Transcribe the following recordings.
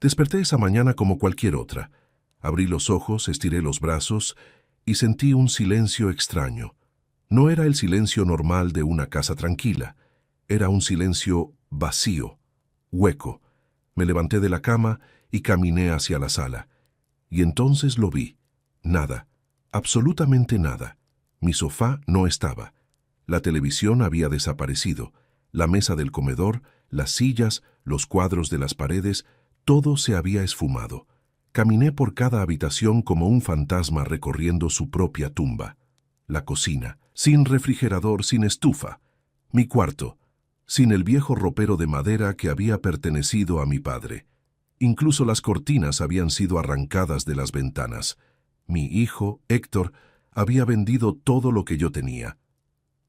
Desperté esa mañana como cualquier otra. Abrí los ojos, estiré los brazos y sentí un silencio extraño. No era el silencio normal de una casa tranquila. Era un silencio vacío, hueco. Me levanté de la cama y caminé hacia la sala. Y entonces lo vi. Nada, absolutamente nada. Mi sofá no estaba. La televisión había desaparecido. La mesa del comedor, las sillas, los cuadros de las paredes, todo se había esfumado. Caminé por cada habitación como un fantasma recorriendo su propia tumba. La cocina, sin refrigerador, sin estufa. Mi cuarto, sin el viejo ropero de madera que había pertenecido a mi padre. Incluso las cortinas habían sido arrancadas de las ventanas. Mi hijo, Héctor, había vendido todo lo que yo tenía.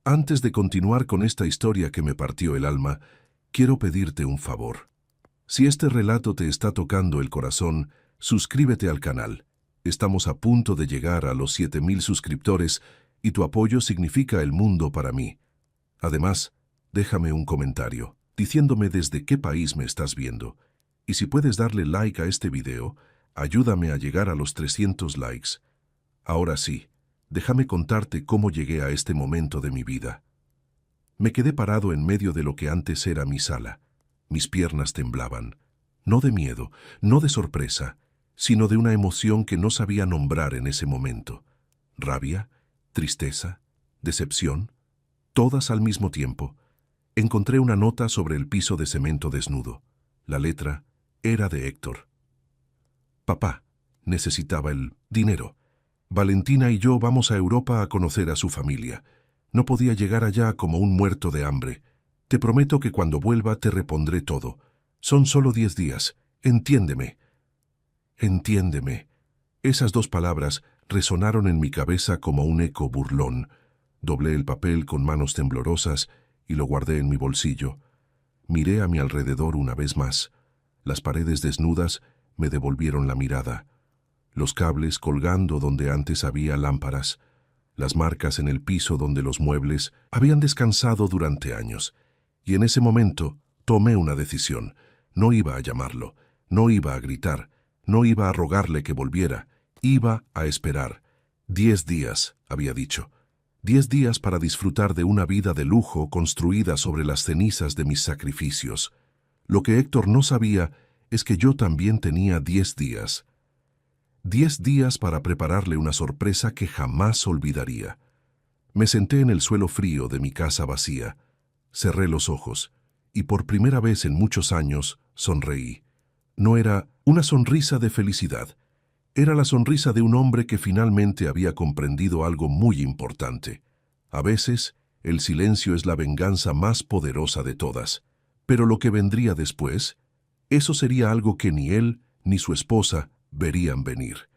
Antes de continuar con esta historia que me partió el alma, quiero pedirte un favor. Si este relato te está tocando el corazón, suscríbete al canal. Estamos a punto de llegar a los 7,000 suscriptores y tu apoyo significa el mundo para mí. Además, déjame un comentario, diciéndome desde qué país me estás viendo. Y si puedes darle like a este video, ayúdame a llegar a los 300 likes. Ahora sí, déjame contarte cómo llegué a este momento de mi vida. Me quedé parado en medio de lo que antes era mi sala. Mis piernas temblaban, no de miedo, no de sorpresa, sino de una emoción que no sabía nombrar en ese momento. Rabia, tristeza, decepción, todas al mismo tiempo. Encontré una nota sobre el piso de cemento desnudo. La letra era de Héctor. Papá, necesitaba el dinero. Valentina y yo vamos a Europa a conocer a su familia. No podía llegar allá como un muerto de hambre. Te prometo que cuando vuelva te repondré todo. Son solo 10 días. Entiéndeme. Entiéndeme. Esas dos palabras resonaron en mi cabeza como un eco burlón. Doblé el papel con manos temblorosas y lo guardé en mi bolsillo. Miré a mi alrededor una vez más. Las paredes desnudas me devolvieron la mirada. Los cables colgando donde antes había lámparas. Las marcas en el piso donde los muebles habían descansado durante años. Y en ese momento tomé una decisión. No iba a llamarlo, no iba a gritar, no iba a rogarle que volviera. Iba a esperar. 10 días, había dicho. 10 días para disfrutar de una vida de lujo construida sobre las cenizas de mis sacrificios. Lo que Héctor no sabía es que yo también tenía 10 días. 10 días para prepararle una sorpresa que jamás olvidaría. Me senté en el suelo frío de mi casa vacía. Cerré los ojos y por primera vez en muchos años sonreí. No era una sonrisa de felicidad. Era la sonrisa de un hombre que finalmente había comprendido algo muy importante. A veces, el silencio es la venganza más poderosa de todas. Pero lo que vendría después, eso sería algo que ni él ni su esposa verían venir.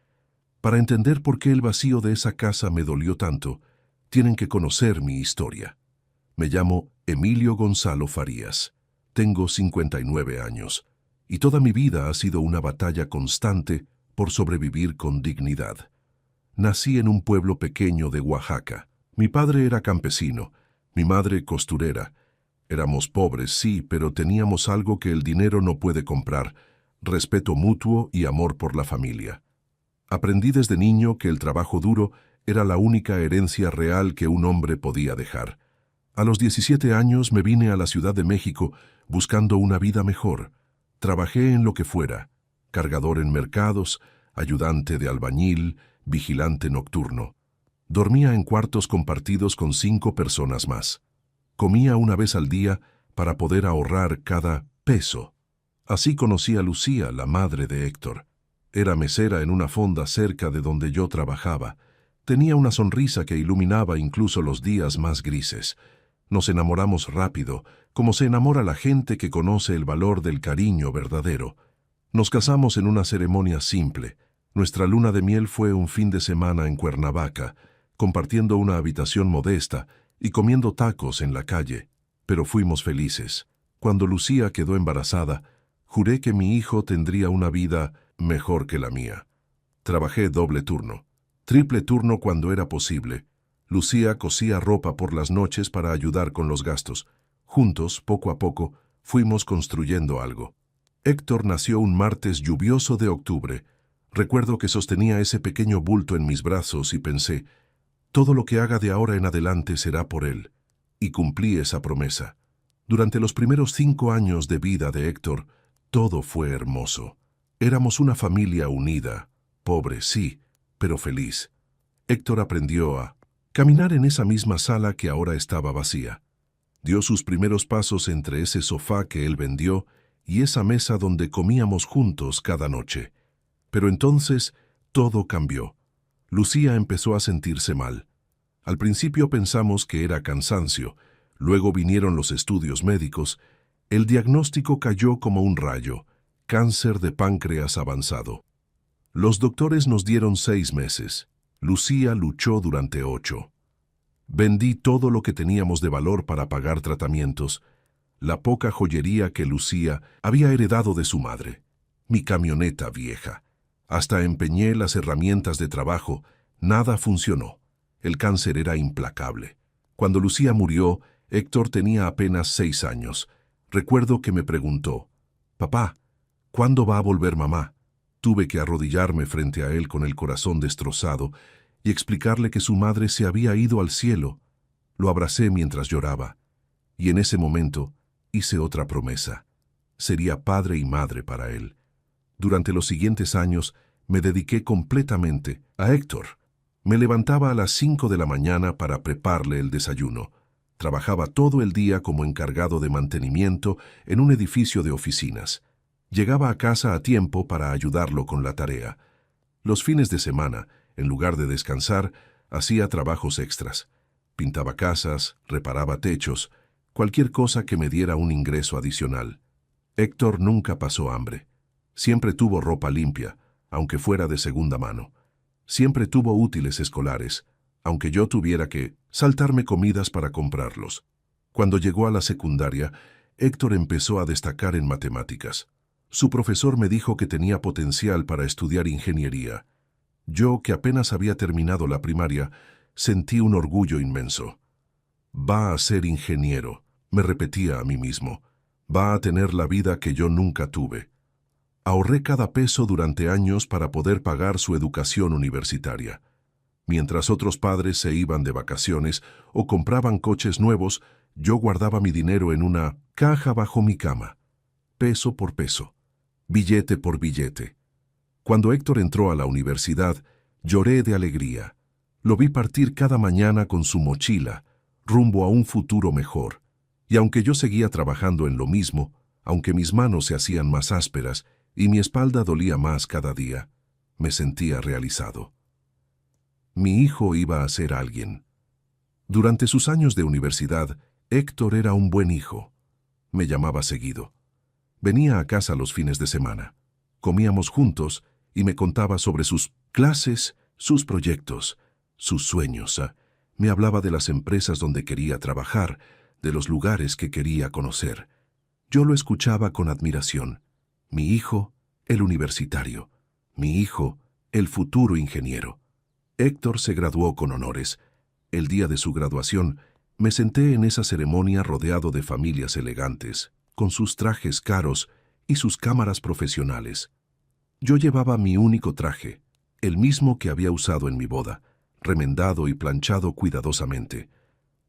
Para entender por qué el vacío de esa casa me dolió tanto, tienen que conocer mi historia. Me llamo Emilio Gonzalo Farías. Tengo 59 años. Y toda mi vida ha sido una batalla constante por sobrevivir con dignidad. Nací en un pueblo pequeño de Oaxaca. Mi padre era campesino, mi madre costurera. Éramos pobres, sí, pero teníamos algo que el dinero no puede comprar: respeto mutuo y amor por la familia. Aprendí desde niño que el trabajo duro era la única herencia real que un hombre podía dejar. A los 17 años me vine a la Ciudad de México buscando una vida mejor. Trabajé en lo que fuera: cargador en mercados, ayudante de albañil, vigilante nocturno. Dormía en cuartos compartidos con 5 personas más. Comía una vez al día para poder ahorrar cada peso. Así conocí a Lucía, la madre de Héctor. Era mesera en una fonda cerca de donde yo trabajaba. Tenía una sonrisa que iluminaba incluso los días más grises. Nos enamoramos rápido, como se enamora la gente que conoce el valor del cariño verdadero. Nos casamos en una ceremonia simple. Nuestra luna de miel fue un fin de semana en Cuernavaca, compartiendo una habitación modesta y comiendo tacos en la calle. Pero fuimos felices. Cuando Lucía quedó embarazada, juré que mi hijo tendría una vida mejor que la mía. Trabajé doble turno, triple turno cuando era posible. Lucía cosía ropa por las noches para ayudar con los gastos. Juntos, poco a poco, fuimos construyendo algo. Héctor nació un martes lluvioso de octubre. Recuerdo que sostenía ese pequeño bulto en mis brazos y pensé, todo lo que haga de ahora en adelante será por él. Y cumplí esa promesa. Durante los primeros 5 años de vida de Héctor, todo fue hermoso. Éramos una familia unida, pobre, sí, pero feliz. Héctor aprendió a caminar en esa misma sala que ahora estaba vacía. Dio sus primeros pasos entre ese sofá que él vendió y esa mesa donde comíamos juntos cada noche. Pero entonces todo cambió. Lucía empezó a sentirse mal. Al principio pensamos que era cansancio, luego vinieron los estudios médicos. El diagnóstico cayó como un rayo: cáncer de páncreas avanzado. Los doctores nos dieron 6 meses. Lucía luchó durante 8. Vendí todo lo que teníamos de valor para pagar tratamientos, la poca joyería que Lucía había heredado de su madre, mi camioneta vieja. Hasta empeñé las herramientas de trabajo, nada funcionó. El cáncer era implacable. Cuando Lucía murió, Héctor tenía apenas 6 años. Recuerdo que me preguntó, «Papá, ¿cuándo va a volver mamá?». Tuve que arrodillarme frente a él con el corazón destrozado y explicarle que su madre se había ido al cielo. Lo abracé mientras lloraba, y en ese momento hice otra promesa. Sería padre y madre para él. Durante los siguientes años me dediqué completamente a Héctor. Me levantaba a las 5 de la mañana para prepararle el desayuno. Trabajaba todo el día como encargado de mantenimiento en un edificio de oficinas. Llegaba a casa a tiempo para ayudarlo con la tarea. Los fines de semana, en lugar de descansar, hacía trabajos extras. Pintaba casas, reparaba techos, cualquier cosa que me diera un ingreso adicional. Héctor nunca pasó hambre. Siempre tuvo ropa limpia, aunque fuera de segunda mano. Siempre tuvo útiles escolares, aunque yo tuviera que saltarme comidas para comprarlos. Cuando llegó a la secundaria, Héctor empezó a destacar en matemáticas. Su profesor me dijo que tenía potencial para estudiar ingeniería. Yo, que apenas había terminado la primaria, sentí un orgullo inmenso. «Va a ser ingeniero», me repetía a mí mismo. «Va a tener la vida que yo nunca tuve». Ahorré cada peso durante años para poder pagar su educación universitaria. Mientras otros padres se iban de vacaciones o compraban coches nuevos, yo guardaba mi dinero en una caja bajo mi cama, peso por peso, billete por billete. Cuando Héctor entró a la universidad, lloré de alegría. Lo vi partir cada mañana con su mochila, rumbo a un futuro mejor. Y aunque yo seguía trabajando en lo mismo, aunque mis manos se hacían más ásperas y mi espalda dolía más cada día, me sentía realizado. Mi hijo iba a ser alguien. Durante sus años de universidad, Héctor era un buen hijo. Me llamaba seguido. Venía a casa los fines de semana. Comíamos juntos y me contaba sobre sus clases, sus proyectos, sus sueños. Me hablaba de las empresas donde quería trabajar, de los lugares que quería conocer. Yo lo escuchaba con admiración. Mi hijo, el universitario. Mi hijo, el futuro ingeniero. Héctor se graduó con honores. El día de su graduación, me senté en esa ceremonia rodeado de familias elegantes, con sus trajes caros y sus cámaras profesionales. Yo llevaba mi único traje, el mismo que había usado en mi boda, remendado y planchado cuidadosamente.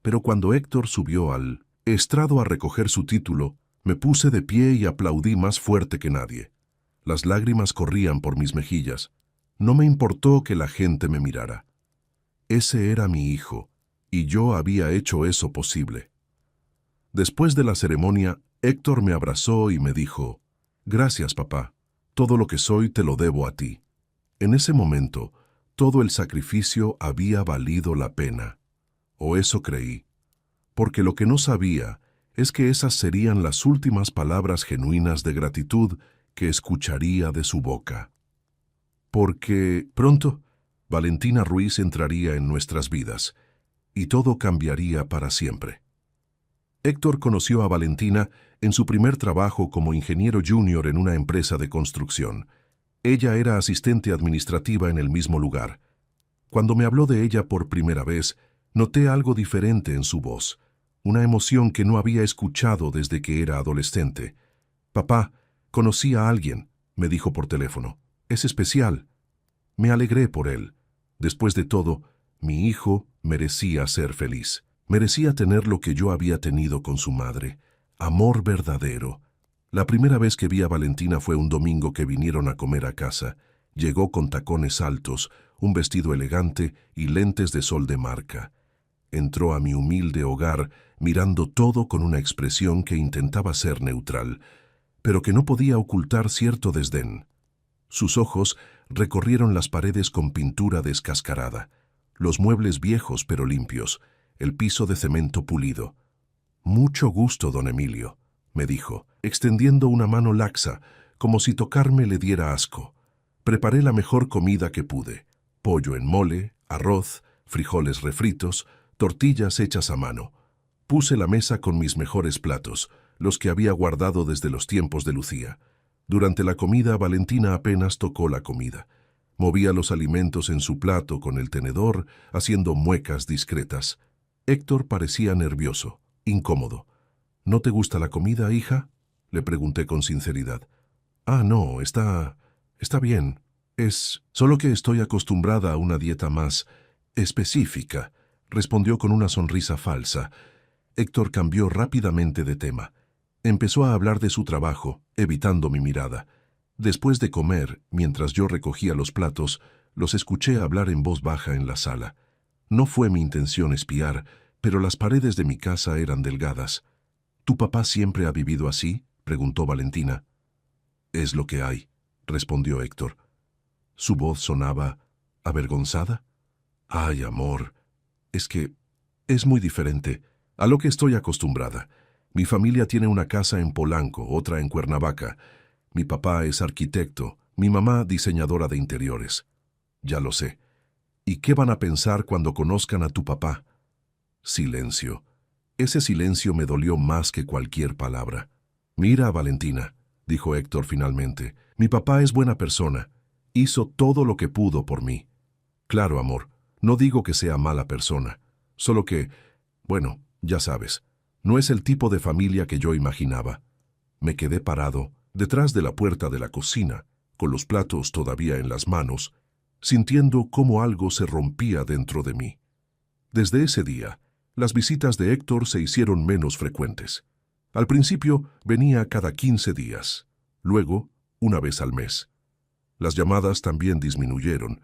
Pero cuando Héctor subió al estrado a recoger su título, me puse de pie y aplaudí más fuerte que nadie. Las lágrimas corrían por mis mejillas. No me importó que la gente me mirara. Ese era mi hijo, y yo había hecho eso posible. Después de la ceremonia, Héctor me abrazó y me dijo, «Gracias, papá. Todo lo que soy te lo debo a ti». En ese momento, todo el sacrificio había valido la pena. O eso creí. Porque lo que no sabía es que esas serían las últimas palabras genuinas de gratitud que escucharía de su boca. Porque pronto Valentina Ruiz entraría en nuestras vidas y todo cambiaría para siempre. Héctor conoció a Valentina en su primer trabajo como ingeniero junior en una empresa de construcción. Ella era asistente administrativa en el mismo lugar. Cuando me habló de ella por primera vez, noté algo diferente en su voz, una emoción que no había escuchado desde que era adolescente. «Papá, Conocí a alguien, me dijo por teléfono. Es especial. Me alegré por él. Después de todo, mi hijo merecía ser feliz. Merecía tener lo que yo había tenido con su madre. Amor verdadero. La primera vez que vi a Valentina fue un domingo que vinieron a comer a casa. Llegó con tacones altos, un vestido elegante y lentes de sol de marca. Entró a mi humilde hogar mirando todo con una expresión que intentaba ser neutral, pero que no podía ocultar cierto desdén. Sus ojos recorrieron las paredes con pintura descascarada, los muebles viejos pero limpios, el piso de cemento pulido. «Mucho gusto, don Emilio», me dijo, extendiendo una mano laxa, como si tocarme le diera asco. Preparé la mejor comida que pude: pollo en mole, arroz, frijoles refritos, tortillas hechas a mano. Puse la mesa con mis mejores platos, los que había guardado desde los tiempos de Lucía. Durante la comida, Valentina apenas tocó la comida. Movía los alimentos en su plato con el tenedor, haciendo muecas discretas. Héctor parecía nervioso, incómodo. «¿No te gusta la comida, hija?», le pregunté con sinceridad. «Ah, no, está bien. Es solo que estoy acostumbrada a una dieta más específica», respondió con una sonrisa falsa. Héctor cambió rápidamente de tema. Empezó a hablar de su trabajo, evitando mi mirada. Después de comer, mientras yo recogía los platos, los escuché hablar en voz baja en la sala. No fue mi intención espiar, pero las paredes de mi casa eran delgadas. «¿Tu papá siempre ha vivido así?», preguntó Valentina. «Es lo que hay», respondió Héctor. Su voz sonaba avergonzada. «Ay, amor, es que es muy diferente a lo que estoy acostumbrada. Mi familia tiene una casa en Polanco, otra en Cuernavaca. Mi papá es arquitecto, mi mamá diseñadora de interiores». «Ya lo sé. ¿Y qué van a pensar cuando conozcan a tu papá?». Silencio. Ese silencio me dolió más que cualquier palabra. «Mira, Valentina», dijo Héctor finalmente, «mi papá es buena persona. Hizo todo lo que pudo por mí. Claro, amor, no digo que sea mala persona, solo que, bueno, ya sabes, no es el tipo de familia que yo imaginaba». Me quedé parado, detrás de la puerta de la cocina, con los platos todavía en las manos, sintiendo cómo algo se rompía dentro de mí. Desde ese día, las visitas de Héctor se hicieron menos frecuentes. Al principio venía cada 15 días, luego una vez al mes. Las llamadas también disminuyeron,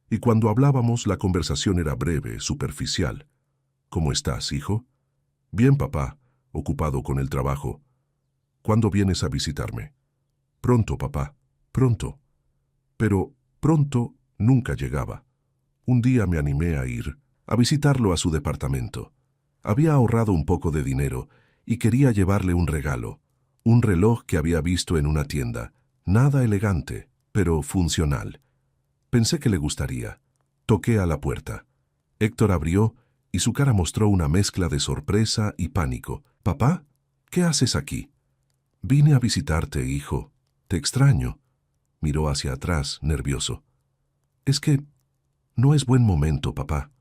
y cuando hablábamos la conversación era breve, superficial. «¿Cómo estás, hijo?». «Bien, papá, ocupado con el trabajo». «¿Cuándo vienes a visitarme?». «Pronto, papá, pronto». Pero pronto nunca llegaba. Un día me animé a ir a visitarlo a su departamento. Había ahorrado un poco de dinero y quería llevarle un regalo, un reloj que había visto en una tienda, nada elegante, pero funcional. Pensé que le gustaría. Toqué a la puerta. Héctor abrió y su cara mostró una mezcla de sorpresa y pánico. «¿Papá? ¿Qué haces aquí?». «Vine a visitarte, hijo. Te extraño». Miró hacia atrás, nervioso. «Es que no es buen momento, papá».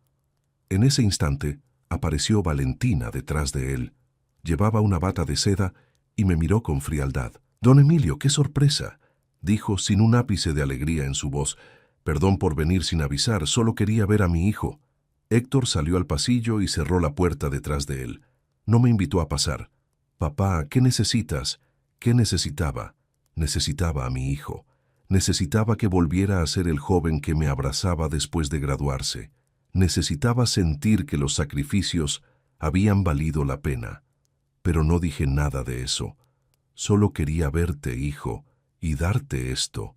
En ese instante apareció Valentina detrás de él. Llevaba una bata de seda y me miró con frialdad. «Don Emilio, qué sorpresa», dijo sin un ápice de alegría en su voz. «Perdón por venir sin avisar, solo quería ver a mi hijo». Héctor salió al pasillo y cerró la puerta detrás de él. No me invitó a pasar. «Papá, ¿qué necesitas?». «¿Qué necesitaba?». Necesitaba a mi hijo. Necesitaba que volviera a ser el joven que me abrazaba después de graduarse. Necesitaba sentir que los sacrificios habían valido la pena. Pero no dije nada de eso. Solo quería verte, hijo, y darte esto.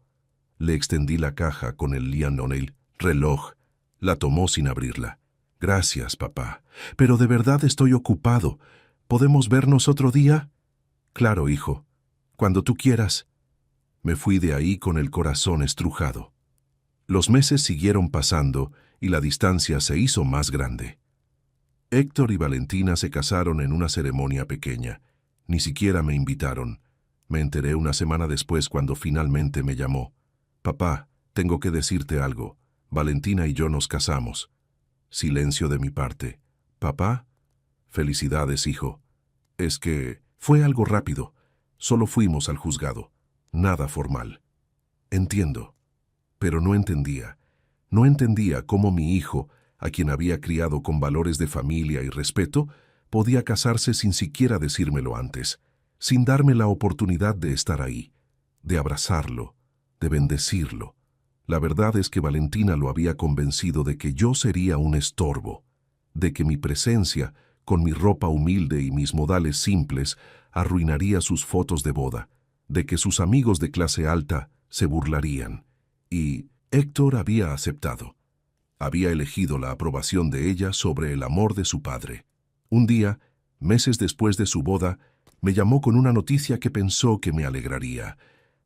Le extendí la caja con el Lian O'Neill reloj. La tomó sin abrirla. «Gracias, papá. Pero de verdad estoy ocupado. ¿Podemos vernos otro día?». «Claro, hijo. Cuando tú quieras». Me fui de ahí con el corazón estrujado. Los meses siguieron pasando y la distancia se hizo más grande. Héctor y Valentina se casaron en una ceremonia pequeña. Ni siquiera me invitaron. Me enteré una semana después cuando finalmente me llamó. «Papá, tengo que decirte algo. Valentina y yo nos casamos». Silencio de mi parte. «¿Papá?». «Felicidades, hijo». «Es que fue algo rápido. Solo fuimos al juzgado». nada formal. Entiendo. Pero no entendía. No entendía cómo mi hijo, a quien había criado con valores de familia y respeto, podía casarse sin siquiera decírmelo antes, sin darme la oportunidad de estar ahí, de abrazarlo, de bendecirlo. La verdad es que Valentina lo había convencido de que yo sería un estorbo, de que mi presencia, con mi ropa humilde y mis modales simples, arruinaría sus fotos de boda, de que sus amigos de clase alta se burlarían. Y Héctor había aceptado. Había elegido la aprobación de ella sobre el amor de su padre. Un día, meses después de su boda, me llamó con una noticia que pensó que me alegraría.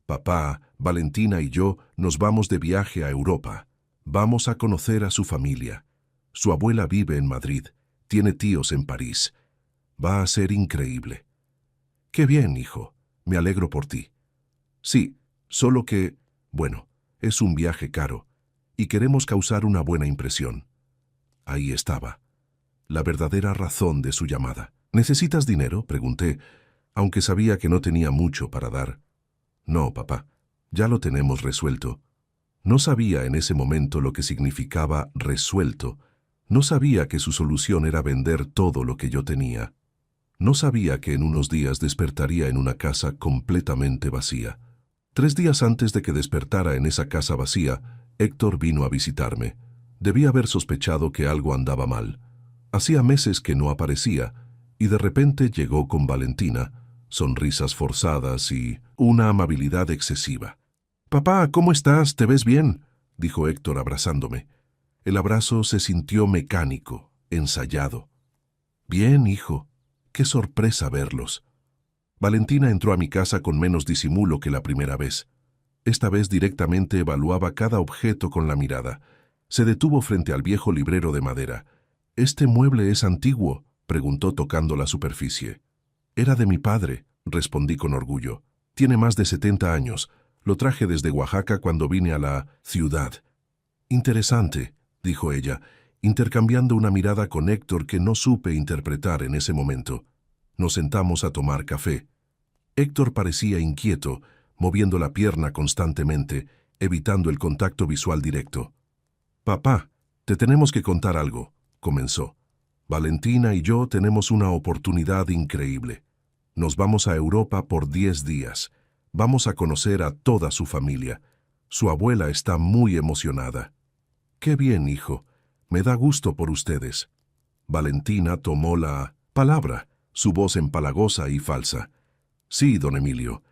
Papá, Valentina y yo nos vamos de viaje a Europa. Vamos a conocer a su familia. Su abuela vive en Madrid, tiene tíos en París. Va a ser increíble. Qué bien, hijo. Me alegro por ti. Sí, solo que, bueno, es un viaje caro y queremos causar una buena impresión. Ahí estaba, la verdadera razón de su llamada. ¿Necesitas dinero?, pregunté, aunque sabía que no tenía mucho para dar. No, papá, ya lo tenemos resuelto. No sabía en ese momento lo que significaba resuelto. No sabía que su solución era vender todo lo que yo tenía. No sabía que en unos días despertaría en una casa completamente vacía. 3 días antes de que despertara en esa casa vacía, Héctor vino a visitarme. Debía haber sospechado que algo andaba mal. Hacía meses que no aparecía, y de repente llegó con Valentina, sonrisas forzadas y una amabilidad excesiva. «Papá, ¿cómo estás? ¿Te ves bien?», dijo Héctor abrazándome. El abrazo se sintió mecánico, ensayado. «Bien, hijo. Qué sorpresa verlos». Valentina entró a mi casa con menos disimulo que la primera vez. Esta vez directamente evaluaba cada objeto con la mirada. Se detuvo frente al viejo librero de madera. «¿Este mueble es antiguo?», preguntó tocando la superficie. «Era de mi padre», respondí con orgullo. «Tiene más de 70 años. Lo traje desde Oaxaca cuando vine a la ciudad». «Interesante», dijo ella, intercambiando una mirada con Héctor que no supe interpretar en ese momento. Nos sentamos a tomar café. Héctor parecía inquieto, moviendo la pierna constantemente, evitando el contacto visual directo. «Papá, te tenemos que contar algo», comenzó. «Valentina y yo tenemos una oportunidad increíble. Nos vamos a Europa por 10 días. Vamos a conocer a toda su familia. Su abuela está muy emocionada». «Qué bien, hijo. Me da gusto por ustedes». Valentina tomó la palabra, su voz empalagosa y falsa. «Sí, don Emilio.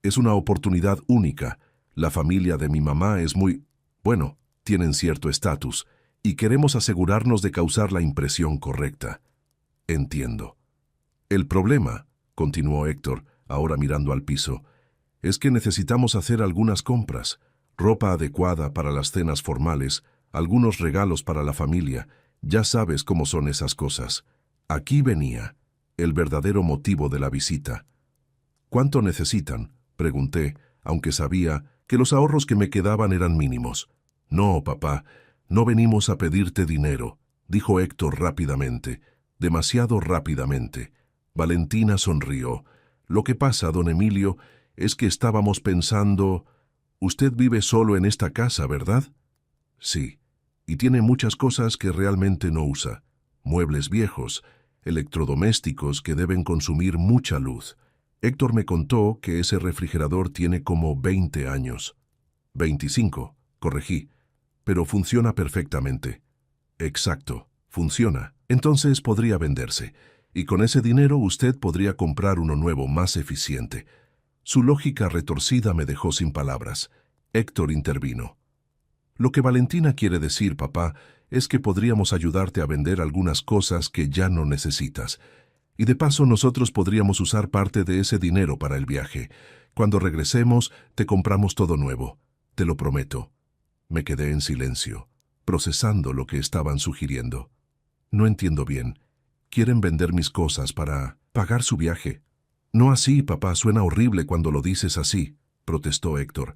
Es una oportunidad única. La familia de mi mamá es muy... bueno, tienen cierto estatus, y queremos asegurarnos de causar la impresión correcta». «Entiendo». «El problema», continuó Héctor, ahora mirando al piso, «es que necesitamos hacer algunas compras, ropa adecuada para las cenas formales, algunos regalos para la familia. Ya sabes cómo son esas cosas». Aquí venía el verdadero motivo de la visita. «¿Cuánto necesitan?», pregunté, aunque sabía que los ahorros que me quedaban eran mínimos. «No, papá, no venimos a pedirte dinero», dijo Héctor rápidamente, demasiado rápidamente. Valentina sonrió. «Lo que pasa, don Emilio, es que estábamos pensando... Usted vive solo en esta casa, ¿verdad?» «Sí, y tiene muchas cosas que realmente no usa. Muebles viejos, electrodomésticos que deben consumir mucha luz. Héctor me contó que ese refrigerador tiene como 20 años. 25, corregí, pero funciona perfectamente». «Exacto, funciona. Entonces podría venderse, y con ese dinero usted podría comprar uno nuevo más eficiente». Su lógica retorcida me dejó sin palabras. Héctor intervino. «Lo que Valentina quiere decir, papá, es que podríamos ayudarte a vender algunas cosas que ya no necesitas. Y de paso nosotros podríamos usar parte de ese dinero para el viaje. Cuando regresemos, te compramos todo nuevo. Te lo prometo». Me quedé en silencio, procesando lo que estaban sugiriendo. «No entiendo bien. ¿Quieren vender mis cosas para pagar su viaje?» «No así, papá, suena horrible cuando lo dices así», protestó Héctor.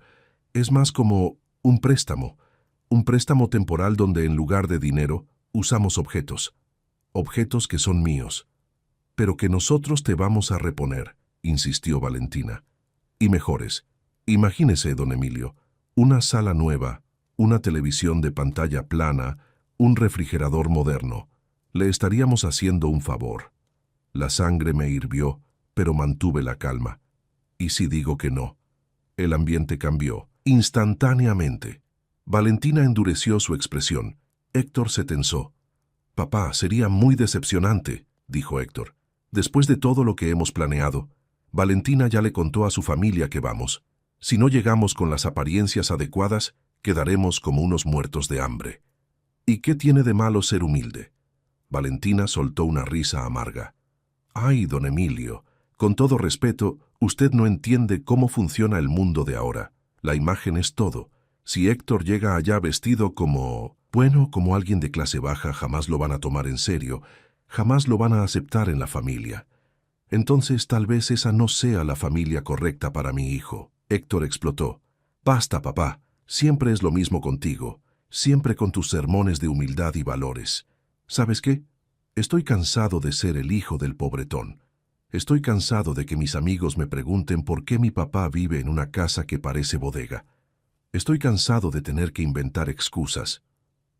«Es más como un préstamo temporal donde en lugar de dinero usamos objetos. Objetos que son míos. Pero que nosotros te vamos a reponer», insistió Valentina. «Y mejores. Imagínese, don Emilio, una sala nueva, una televisión de pantalla plana, un refrigerador moderno. Le estaríamos haciendo un favor. La sangre me hirvió, pero mantuve la calma. ¿Y si digo que no? El ambiente cambió, instantáneamente. Valentina endureció su expresión. Héctor se tensó. Papá, sería muy decepcionante, dijo Héctor. Después de todo lo que hemos planeado, Valentina ya le contó a su familia que vamos. Si no llegamos con las apariencias adecuadas, quedaremos como unos muertos de hambre. ¿Y qué tiene de malo ser humilde? Valentina soltó una risa amarga. Ay, don Emilio, con todo respeto, usted no entiende cómo funciona el mundo de ahora. La imagen es todo. Si Héctor llega allá vestido como alguien de clase baja, jamás lo van a tomar en serio, jamás lo van a aceptar en la familia. Entonces tal vez esa no sea la familia correcta para mi hijo. Héctor explotó. Basta, papá, siempre es lo mismo contigo, siempre con tus sermones de humildad y valores. ¿Sabes qué? Estoy cansado de ser el hijo del pobretón. Estoy cansado de que mis amigos me pregunten por qué mi papá vive en una casa que parece bodega. Estoy cansado de tener que inventar excusas.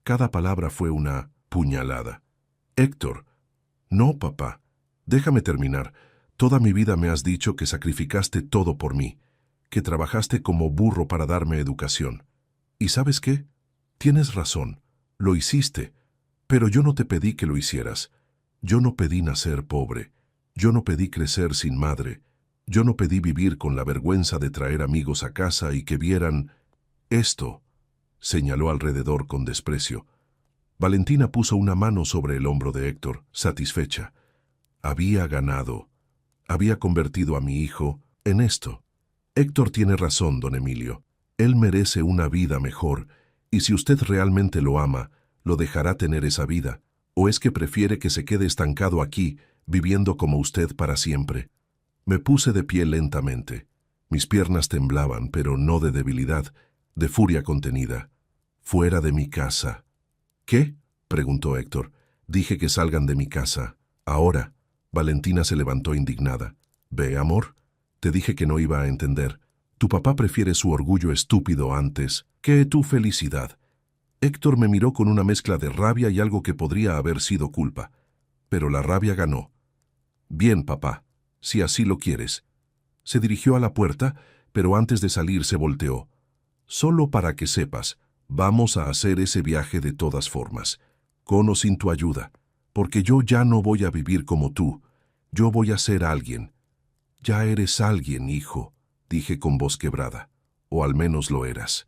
Cada palabra fue una puñalada. Héctor, no, papá. Déjame terminar. Toda mi vida me has dicho que sacrificaste todo por mí, que trabajaste como burro para darme educación. ¿Y sabes qué? Tienes razón. Lo hiciste. Pero yo no te pedí que lo hicieras. Yo no pedí nacer pobre. Yo no pedí crecer sin madre. Yo no pedí vivir con la vergüenza de traer amigos a casa y que vieran esto. Señaló alrededor con desprecio. Valentina puso una mano sobre el hombro de Héctor, satisfecha. Había ganado. Había convertido a mi hijo en esto. Héctor tiene razón, don Emilio. Él merece una vida mejor, y si usted realmente lo ama, lo dejará tener esa vida. ¿O es que prefiere que se quede estancado aquí, viviendo como usted para siempre? Me puse de pie lentamente. Mis piernas temblaban, pero no de debilidad, de furia contenida. Fuera de mi casa. ¿Qué? Preguntó Héctor. Dije que salgan de mi casa. Ahora. Valentina se levantó indignada. Ve, amor. Te dije que no iba a entender. Tu papá prefiere su orgullo estúpido antes que tu felicidad. Héctor me miró con una mezcla de rabia y algo que podría haber sido culpa. Pero la rabia ganó. Bien, papá, si así lo quieres. Se dirigió a la puerta, pero antes de salir se volteó. Solo para que sepas, vamos a hacer ese viaje de todas formas, con o sin tu ayuda, porque yo ya no voy a vivir como tú. Yo voy a ser alguien. Ya eres alguien, hijo, dije con voz quebrada. O al menos lo eras.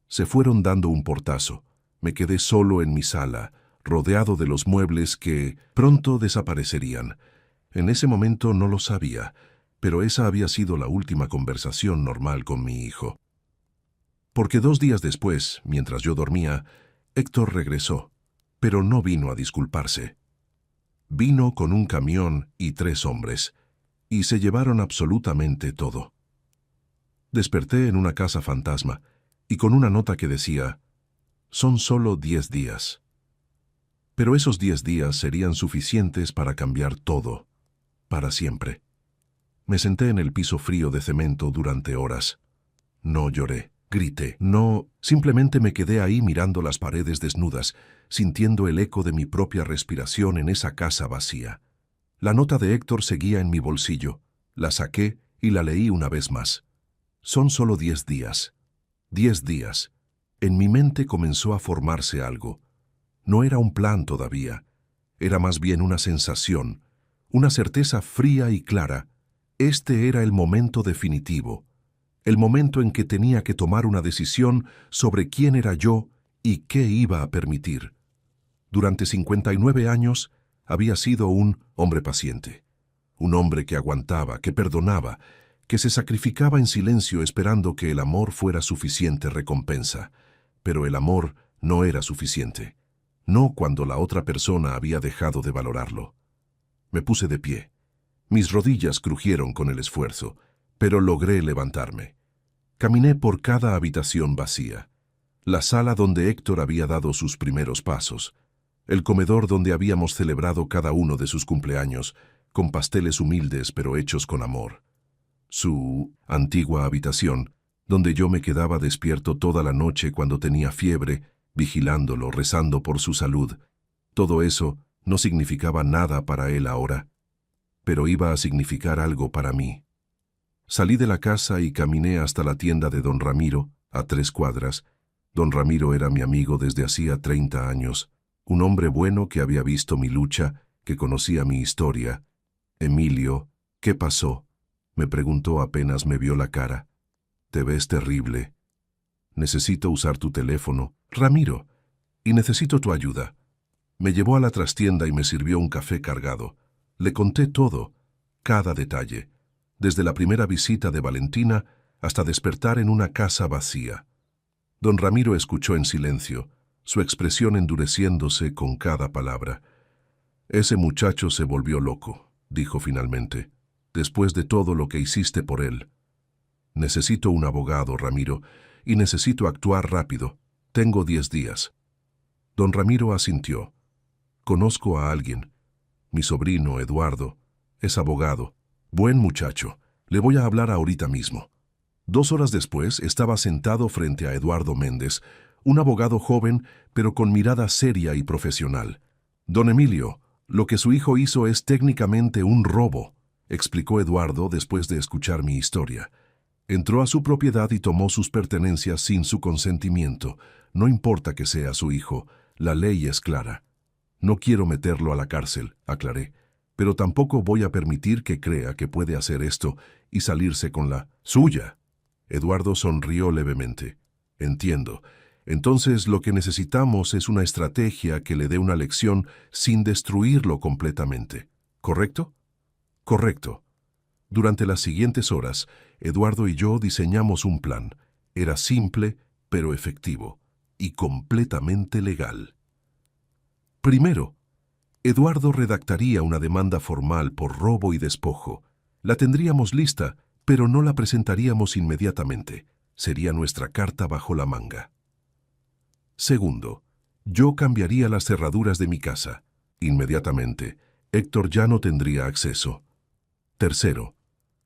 Se fueron dando un portazo. Me quedé solo en mi sala, rodeado de los muebles que pronto desaparecerían. En ese momento no lo sabía, pero esa había sido la última conversación normal con mi hijo. Porque 2 días después, mientras yo dormía, Héctor regresó, pero no vino a disculparse. Vino con un camión y 3 hombres, y se llevaron absolutamente todo. Desperté en una casa fantasma, y con una nota que decía, son solo 10 días. Pero esos 10 días serían suficientes para cambiar todo, para siempre. Me senté en el piso frío de cemento durante horas. No lloré, grité, no, simplemente me quedé ahí mirando las paredes desnudas, sintiendo el eco de mi propia respiración en esa casa vacía. La nota de Héctor seguía en mi bolsillo. La saqué y la leí una vez más. Son solo 10 días. 10 días. En mi mente comenzó a formarse algo. No era un plan todavía. Era más bien una sensación, una certeza fría y clara. Este era el momento definitivo, el momento en que tenía que tomar una decisión sobre quién era yo y qué iba a permitir. Durante 59 años había sido un hombre paciente, un hombre que aguantaba, que perdonaba, que se sacrificaba en silencio esperando que el amor fuera suficiente recompensa. Pero el amor no era suficiente, no cuando la otra persona había dejado de valorarlo. Me puse de pie. Mis rodillas crujieron con el esfuerzo, pero logré levantarme. Caminé por cada habitación vacía. La sala donde Héctor había dado sus primeros pasos. El comedor donde habíamos celebrado cada uno de sus cumpleaños, con pasteles humildes pero hechos con amor. Su antigua habitación, donde yo me quedaba despierto toda la noche cuando tenía fiebre, vigilándolo, rezando por su salud. Todo eso no significaba nada para él ahora, pero iba a significar algo para mí. Salí de la casa y caminé hasta la tienda de don Ramiro, a 3 cuadras. Don Ramiro era mi amigo desde hacía 30 años, un hombre bueno que había visto mi lucha, que conocía mi historia. «Emilio, ¿qué pasó?», me preguntó apenas me vio la cara. «Te ves terrible. Necesito usar tu teléfono, Ramiro, y necesito tu ayuda». Me llevó a la trastienda y me sirvió un café cargado. Le conté todo, cada detalle, desde la primera visita de Valentina hasta despertar en una casa vacía. Don Ramiro escuchó en silencio, su expresión endureciéndose con cada palabra. «Ese muchacho se volvió loco», dijo finalmente, «después de todo lo que hiciste por él. Necesito un abogado, Ramiro, y necesito actuar rápido. Tengo 10 días». Don Ramiro asintió. «Conozco a alguien. Mi sobrino, Eduardo, es abogado. Buen muchacho. Le voy a hablar ahorita mismo». 2 horas después estaba sentado frente a Eduardo Méndez, un abogado joven, pero con mirada seria y profesional. «Don Emilio, lo que su hijo hizo es técnicamente un robo», explicó Eduardo después de escuchar mi historia. «Entró a su propiedad y tomó sus pertenencias sin su consentimiento. No importa que sea su hijo, la ley es clara. No quiero meterlo a la cárcel», aclaré, «pero tampoco voy a permitir que crea que puede hacer esto y salirse con la suya». Eduardo sonrió levemente. «Entiendo. Entonces lo que necesitamos es una estrategia que le dé una lección sin destruirlo completamente. ¿Correcto?». «Correcto». Durante las siguientes horas, Eduardo y yo diseñamos un plan. Era simple, pero efectivo, y completamente legal. Primero, Eduardo redactaría una demanda formal por robo y despojo. La tendríamos lista, pero no la presentaríamos inmediatamente. Sería nuestra carta bajo la manga. Segundo, yo cambiaría las cerraduras de mi casa. Inmediatamente, Héctor ya no tendría acceso. Tercero,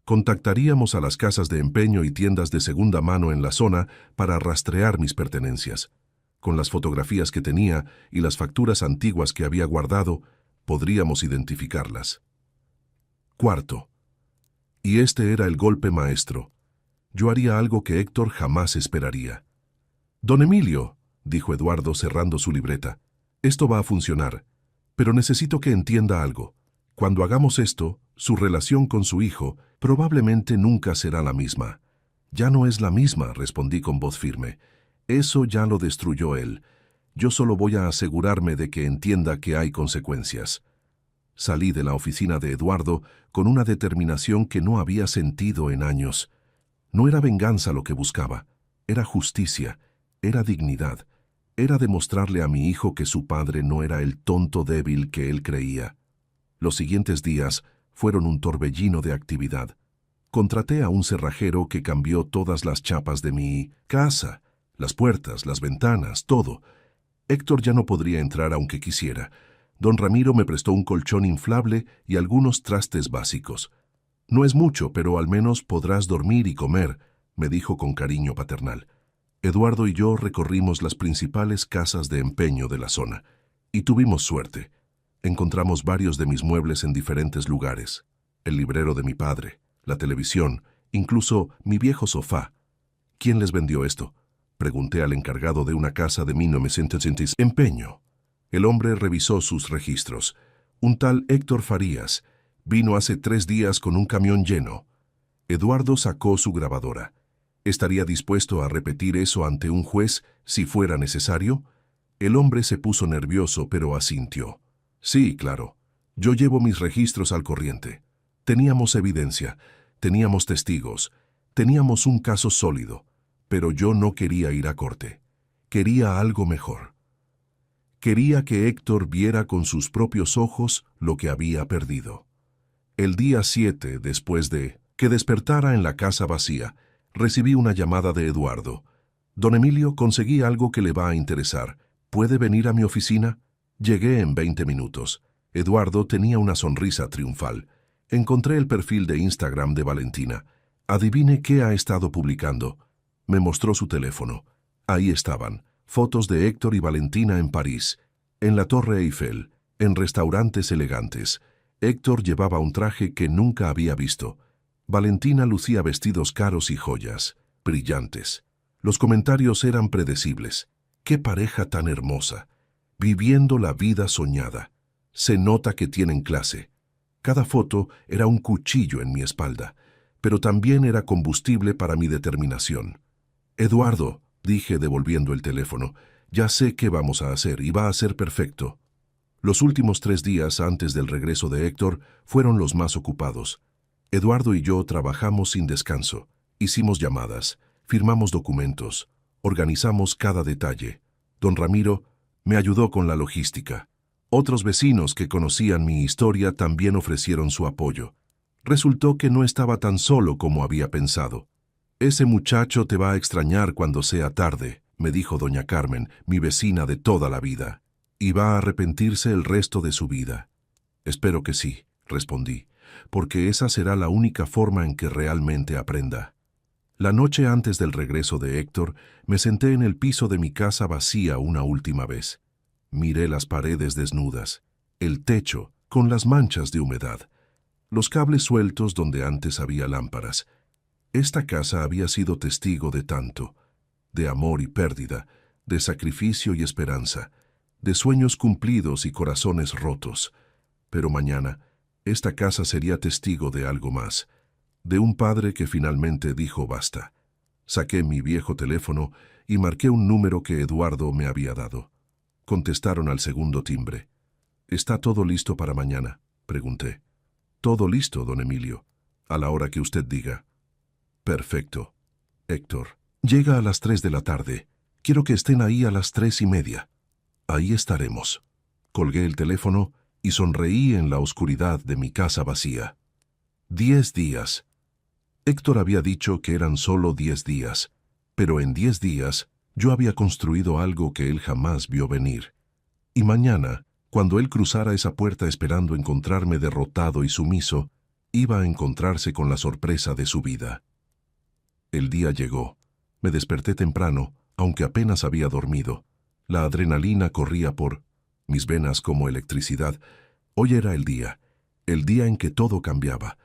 contactaríamos a las casas de empeño y tiendas de segunda mano en la zona para rastrear mis pertenencias. Con las fotografías que tenía y las facturas antiguas que había guardado, podríamos identificarlas. Cuarto, y este era el golpe maestro, yo haría algo que Héctor jamás esperaría. «Don Emilio», dijo Eduardo cerrando su libreta, «esto va a funcionar, pero necesito que entienda algo. Cuando hagamos esto, su relación con su hijo probablemente nunca será la misma». «Ya no es la misma», respondí con voz firme. «Eso ya lo destruyó él. Yo solo voy a asegurarme de que entienda que hay consecuencias». Salí de la oficina de Eduardo con una determinación que no había sentido en años. No era venganza lo que buscaba, era justicia, era dignidad, era demostrarle a mi hijo que su padre no era el tonto débil que él creía. Los siguientes días fueron un torbellino de actividad. Contraté a un cerrajero que cambió todas las chapas de mi casa, las puertas, las ventanas, todo. Héctor ya no podría entrar aunque quisiera. Don Ramiro me prestó un colchón inflable y algunos trastes básicos. «No es mucho, pero al menos podrás dormir y comer», me dijo con cariño paternal. Eduardo y yo recorrimos las principales casas de empeño de la zona, y tuvimos suerte. Encontramos varios de mis muebles en diferentes lugares. El librero de mi padre, la televisión, incluso mi viejo sofá. «¿Quién les vendió esto?», pregunté al encargado de una casa de 1900 empeño. El hombre revisó sus registros. «Un tal Héctor Farías. Vino hace 3 días con un camión lleno». Eduardo sacó su grabadora. ¿Estaría dispuesto a repetir eso ante un juez si fuera necesario? El hombre se puso nervioso, pero asintió. «Sí, claro. Yo llevo mis registros al corriente. Teníamos evidencia, teníamos testigos, teníamos un caso sólido, pero yo no quería ir a corte. Quería algo mejor. Quería que Héctor viera con sus propios ojos lo que había perdido». El día 7, después de que despertara en la casa vacía, recibí una llamada de Eduardo. «Don Emilio, conseguí algo que le va a interesar. ¿Puede venir a mi oficina?». Llegué en 20 minutos. Eduardo tenía una sonrisa triunfal. Encontré el perfil de Instagram de Valentina. Adivine qué ha estado publicando. Me mostró su teléfono. Ahí estaban, fotos de Héctor y Valentina en París, en la Torre Eiffel, en restaurantes elegantes. Héctor llevaba un traje que nunca había visto. Valentina lucía vestidos caros y joyas, brillantes. Los comentarios eran predecibles. ¡Qué pareja tan hermosa! Viviendo la vida soñada. Se nota que tienen clase. Cada foto era un cuchillo en mi espalda, pero también era combustible para mi determinación. Eduardo, dije devolviendo el teléfono, ya sé qué vamos a hacer y va a ser perfecto. Los últimos 3 días antes del regreso de Héctor fueron los más ocupados. Eduardo y yo trabajamos sin descanso. Hicimos llamadas, firmamos documentos, organizamos cada detalle. Don Ramiro me ayudó con la logística. Otros vecinos que conocían mi historia también ofrecieron su apoyo. Resultó que no estaba tan solo como había pensado. «Ese muchacho te va a extrañar cuando sea tarde», me dijo doña Carmen, mi vecina de toda la vida. «Y va a arrepentirse el resto de su vida». «Espero que sí», respondí, «porque esa será la única forma en que realmente aprenda». La noche antes del regreso de Héctor, me senté en el piso de mi casa vacía una última vez. Miré las paredes desnudas, el techo con las manchas de humedad, los cables sueltos donde antes había lámparas. Esta casa había sido testigo de tanto, de amor y pérdida, de sacrificio y esperanza, de sueños cumplidos y corazones rotos. Pero mañana, esta casa sería testigo de algo más, de un padre que finalmente dijo basta. Saqué mi viejo teléfono y marqué un número que Eduardo me había dado. Contestaron al segundo timbre. «¿Está todo listo para mañana?», pregunté. «Todo listo, don Emilio, a la hora que usted diga». «Perfecto. Héctor, llega a las 3 de la tarde. Quiero que estén ahí a las 3:30. Ahí estaremos». Colgué el teléfono y sonreí en la oscuridad de mi casa vacía. 10 días. Héctor había dicho que eran solo 10 días, pero en 10 días yo había construido algo que él jamás vio venir. Y mañana, cuando él cruzara esa puerta esperando encontrarme derrotado y sumiso, iba a encontrarse con la sorpresa de su vida. El día llegó. Me desperté temprano, aunque apenas había dormido. La adrenalina corría por mis venas como electricidad. Hoy era el día en que todo cambiaba.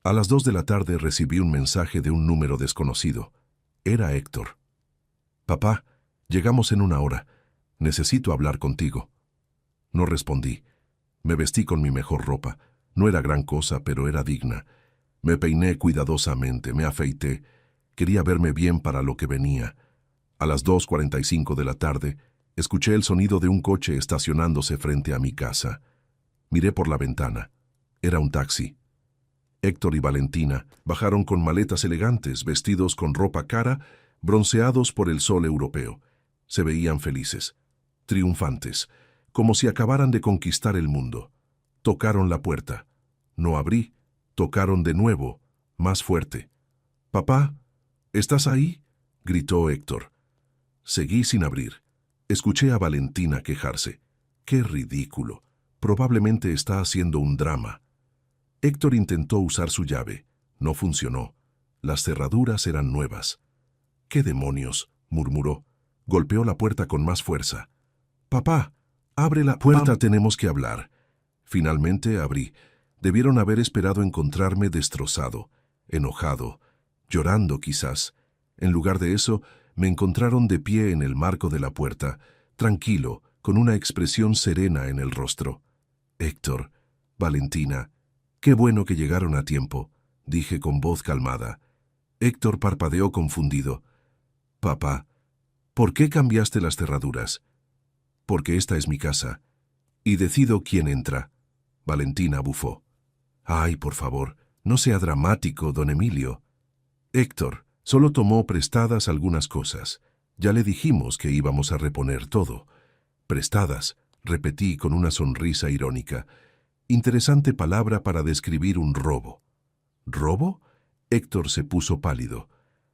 A las 2 de la tarde recibí un mensaje de un número desconocido. Era Héctor. «Papá, llegamos en 1 hora. Necesito hablar contigo». No respondí. Me vestí con mi mejor ropa. No era gran cosa, pero era digna. Me peiné cuidadosamente, me afeité. Quería verme bien para lo que venía. A las 2:45 de la tarde, escuché el sonido de un coche estacionándose frente a mi casa. Miré por la ventana. Era un taxi. Héctor y Valentina bajaron con maletas elegantes, vestidos con ropa cara, bronceados por el sol europeo. Se veían felices, triunfantes, como si acabaran de conquistar el mundo. Tocaron la puerta. No abrí. Tocaron de nuevo, más fuerte. «Papá, ¿estás ahí?», gritó Héctor. Seguí sin abrir. Escuché a Valentina quejarse. «Qué ridículo. Probablemente está haciendo un drama». Héctor intentó usar su llave. No funcionó. Las cerraduras eran nuevas. «¿Qué demonios?», murmuró. Golpeó la puerta con más fuerza. «Papá, abre la puerta, tenemos que hablar». Finalmente abrí. Debieron haber esperado encontrarme destrozado, enojado, llorando quizás. En lugar de eso, me encontraron de pie en el marco de la puerta, tranquilo, con una expresión serena en el rostro. «Héctor, Valentina, qué bueno que llegaron a tiempo», dije con voz calmada. Héctor parpadeó confundido. «Papá, ¿por qué cambiaste las cerraduras?» «Porque esta es mi casa, y decido quién entra». Valentina bufó. «Ay, por favor, no sea dramático, don Emilio». «Héctor, solo tomó prestadas algunas cosas. Ya le dijimos que íbamos a reponer todo». «Prestadas», repetí con una sonrisa irónica. Interesante palabra para describir un robo. «¿Robo?». Héctor se puso pálido.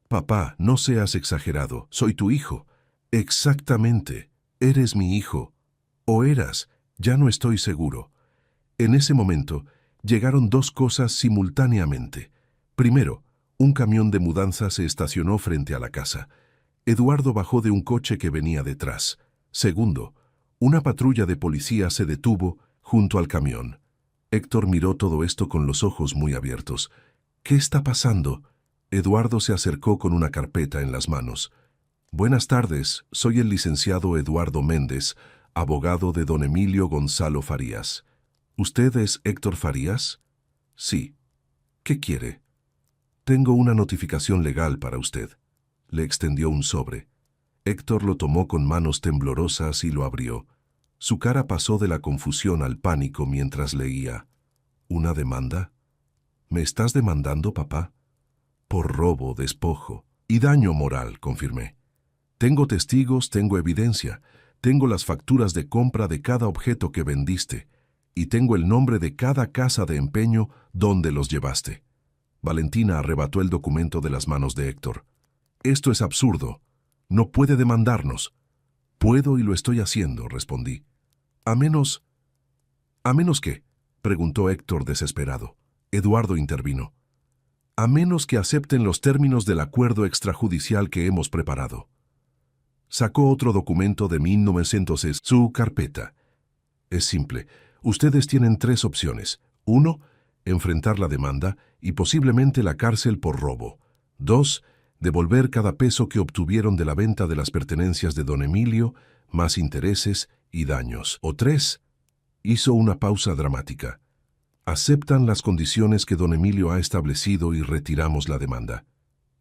«Papá, no seas exagerado, soy tu hijo». «Exactamente, eres mi hijo. O eras, ya no estoy seguro». En ese momento, llegaron 2 cosas simultáneamente. Primero, Un camión de mudanza se estacionó frente a la casa. Eduardo bajó de un coche que venía detrás. Segundo, una patrulla de policía se detuvo junto al camión. Héctor miró todo esto con los ojos muy abiertos. ¿Qué está pasando? Eduardo se acercó con una carpeta en las manos. Buenas tardes, soy el licenciado Eduardo Méndez, abogado de don Emilio Gonzalo Farías. ¿Usted es Héctor Farías? Sí. ¿Qué quiere? Tengo una notificación legal para usted. Le extendió un sobre. Héctor lo tomó con manos temblorosas y lo abrió. Su cara pasó de la confusión al pánico mientras leía. ¿Una demanda? ¿Me estás demandando, papá? Por robo, despojo y daño moral, confirmé. Tengo testigos, tengo evidencia, tengo las facturas de compra de cada objeto que vendiste y tengo el nombre de cada casa de empeño donde los llevaste. Valentina arrebató el documento de las manos de Héctor. Esto es absurdo. No puede demandarnos. Puedo y lo estoy haciendo, respondí. ¿A menos qué? Preguntó Héctor desesperado. Eduardo intervino. A menos que acepten los términos del acuerdo extrajudicial que hemos preparado. Sacó otro documento de 1900, su carpeta. Es simple. Ustedes tienen 3 opciones. 1, enfrentar la demanda y posiblemente la cárcel por robo. 2, devolver cada peso que obtuvieron de la venta de las pertenencias de don Emilio, más intereses y daños. O 3, hizo una pausa dramática. Aceptan las condiciones que don Emilio ha establecido y retiramos la demanda.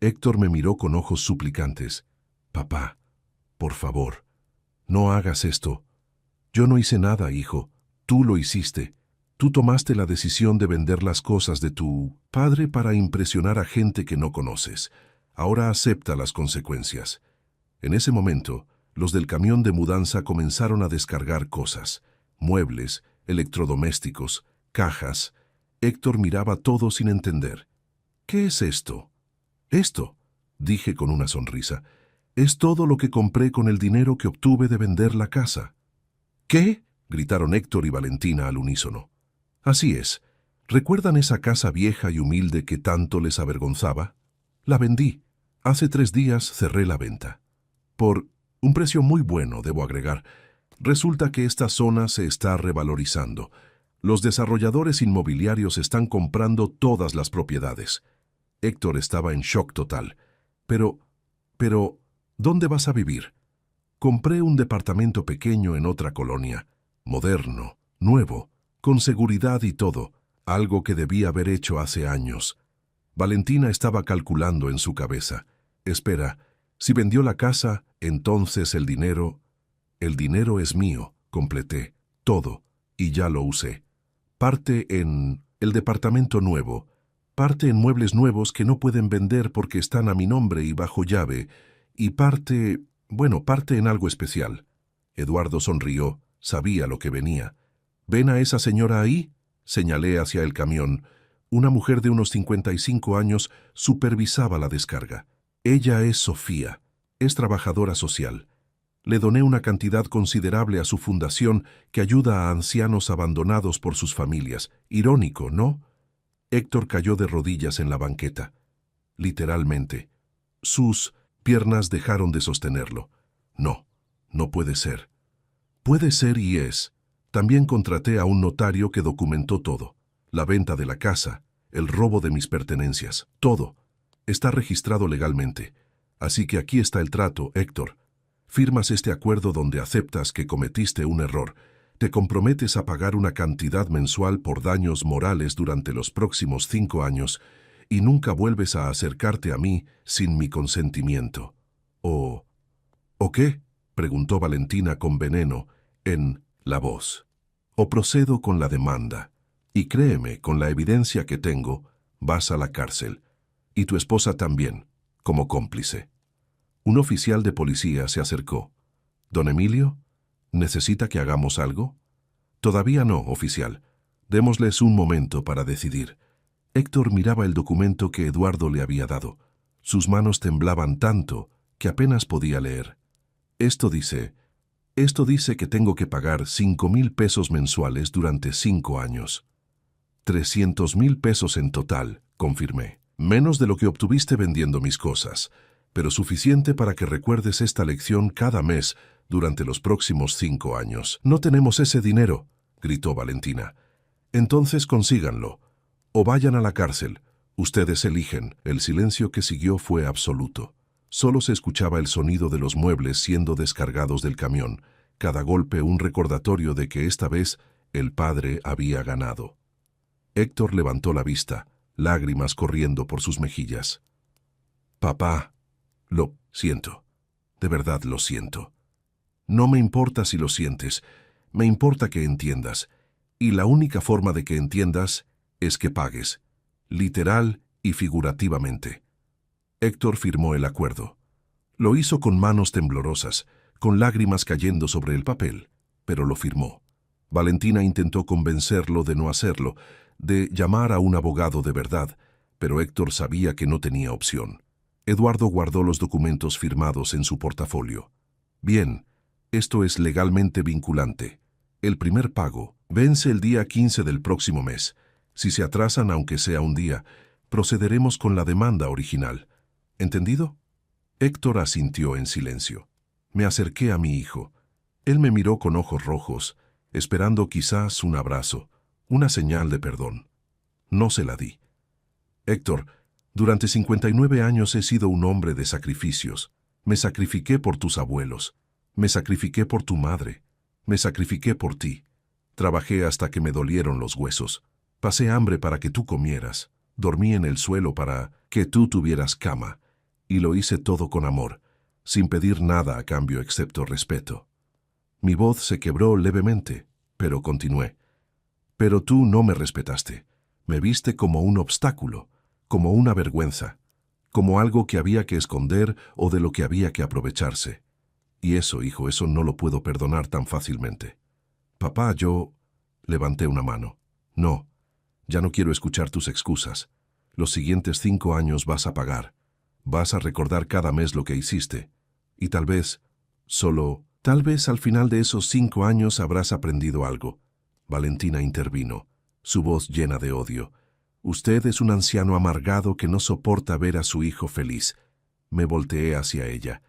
Héctor me miró con ojos suplicantes. Papá, por favor, no hagas esto. Yo no hice nada, hijo. Tú lo hiciste. Tú tomaste la decisión de vender las cosas de tu padre para impresionar a gente que no conoces. Ahora acepta las consecuencias. En ese momento, los del camión de mudanza comenzaron a descargar cosas. Muebles, electrodomésticos, cajas. Héctor miraba todo sin entender. ¿Qué es esto? Esto, dije con una sonrisa, es todo lo que compré con el dinero que obtuve de vender la casa. ¿Qué? Gritaron Héctor y Valentina al unísono. Así es. ¿Recuerdan esa casa vieja y humilde que tanto les avergonzaba? La vendí. Hace 3 días cerré la venta. Por un precio muy bueno, debo agregar. Resulta que esta zona se está revalorizando. Los desarrolladores inmobiliarios están comprando todas las propiedades. Héctor estaba en shock total. Pero, ¿dónde vas a vivir? Compré un departamento pequeño en otra colonia, moderno, nuevo, con seguridad y todo, algo que debía haber hecho hace años. Valentina estaba calculando en su cabeza. Espera, si vendió la casa, entonces el dinero... El dinero es mío, completé, todo, y ya lo usé. Parte en el departamento nuevo, parte en muebles nuevos que no pueden vender porque están a mi nombre y bajo llave, y parte en algo especial. Eduardo sonrió, sabía lo que venía. ¿Ven a esa señora ahí? Señalé hacia el camión. Una mujer de unos 55 años supervisaba la descarga. Ella es Sofía, es trabajadora social. Le doné una cantidad considerable a su fundación que ayuda a ancianos abandonados por sus familias. Irónico, ¿no? Héctor cayó de rodillas en la banqueta. Literalmente. Sus piernas dejaron de sostenerlo. No, no puede ser. Puede ser y es. También contraté a un notario que documentó todo. La venta de la casa, el robo de mis pertenencias, todo. Está registrado legalmente. Así que aquí está el trato, Héctor. Firmas este acuerdo donde aceptas que cometiste un error. Te comprometes a pagar una cantidad mensual por daños morales durante los próximos 5 años y nunca vuelves a acercarte a mí sin mi consentimiento. ¿O qué? Preguntó Valentina con veneno en la voz. O procedo con la demanda. Y créeme, con la evidencia que tengo, vas a la cárcel. Y tu esposa también, como cómplice. Un oficial de policía se acercó. ¿Don Emilio? ¿Necesita que hagamos algo? Todavía no, oficial. Démosles un momento para decidir. Héctor miraba el documento que Eduardo le había dado. Sus manos temblaban tanto que apenas podía leer. Esto dice que tengo que pagar 5,000 pesos mensuales durante 5 años. 300,000 pesos en total, confirmé. Menos de lo que obtuviste vendiendo mis cosas, pero suficiente para que recuerdes esta lección cada mes durante los próximos 5 años. No tenemos ese dinero, gritó Valentina. Entonces consíganlo, o vayan a la cárcel. Ustedes eligen. El silencio que siguió fue absoluto. Solo se escuchaba el sonido de los muebles siendo descargados del camión, cada golpe un recordatorio de que esta vez el padre había ganado. Héctor levantó la vista, lágrimas corriendo por sus mejillas. Papá, lo siento. De verdad lo siento. No me importa si lo sientes, me importa que entiendas. Y la única forma de que entiendas es que pagues, literal y figurativamente. Héctor firmó el acuerdo. Lo hizo con manos temblorosas, con lágrimas cayendo sobre el papel, pero lo firmó. Valentina intentó convencerlo de no hacerlo, de llamar a un abogado de verdad, pero Héctor sabía que no tenía opción. Eduardo guardó los documentos firmados en su portafolio. Bien, esto es legalmente vinculante. El primer pago vence el día 15 del próximo mes. Si se atrasan aunque sea un día, procederemos con la demanda original. ¿Entendido? Héctor asintió en silencio. Me acerqué a mi hijo. Él me miró con ojos rojos, esperando quizás un abrazo, una señal de perdón. No se la di. Héctor, durante 59 años he sido un hombre de sacrificios. Me sacrifiqué por tus abuelos. Me sacrifiqué por tu madre. Me sacrifiqué por ti. Trabajé hasta que me dolieron los huesos. Pasé hambre para que tú comieras. Dormí en el suelo para que tú tuvieras cama. Y lo hice todo con amor, sin pedir nada a cambio excepto respeto. Mi voz se quebró levemente, pero continué. Pero tú no me respetaste. Me viste como un obstáculo, como una vergüenza, como algo que había que esconder o de lo que había que aprovecharse. Y eso, hijo, eso no lo puedo perdonar tan fácilmente. Papá, yo... Levanté una mano. No, ya no quiero escuchar tus excusas. Los siguientes 5 años vas a pagar. Vas a recordar cada mes lo que hiciste. Y tal vez, tal vez al final de esos 5 años habrás aprendido algo. Valentina intervino, su voz llena de odio. Usted es un anciano amargado que no soporta ver a su hijo feliz. Me volteé hacia ella.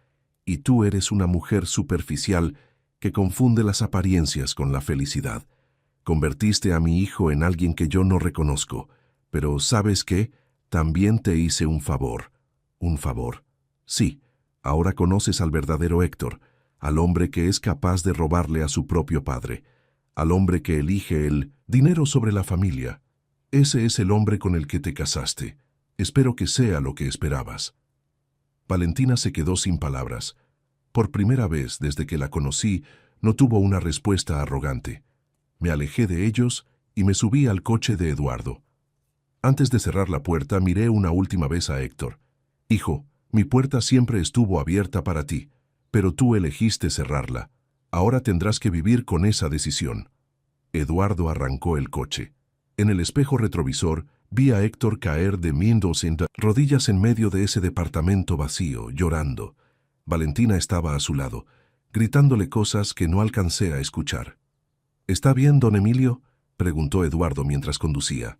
Y tú eres una mujer superficial que confunde las apariencias con la felicidad. Convertiste a mi hijo en alguien que yo no reconozco. Pero ¿sabes qué? También te hice un favor. ¿Un favor? Sí, ahora conoces al verdadero Héctor, al hombre que es capaz de robarle a su propio padre, al hombre que elige el dinero sobre la familia. Ese es el hombre con el que te casaste. Espero que sea lo que esperabas. Valentina se quedó sin palabras. Por primera vez desde que la conocí, no tuvo una respuesta arrogante. Me alejé de ellos y me subí al coche de Eduardo. Antes de cerrar la puerta, miré una última vez a Héctor. Hijo, mi puerta siempre estuvo abierta para ti, pero tú elegiste cerrarla. Ahora tendrás que vivir con esa decisión. Eduardo arrancó el coche. En el espejo retrovisor, vi a Héctor caer de rodillas en medio de ese departamento vacío, llorando. Valentina estaba a su lado, gritándole cosas que no alcancé a escuchar. ¿Está bien, don Emilio?, preguntó Eduardo mientras conducía.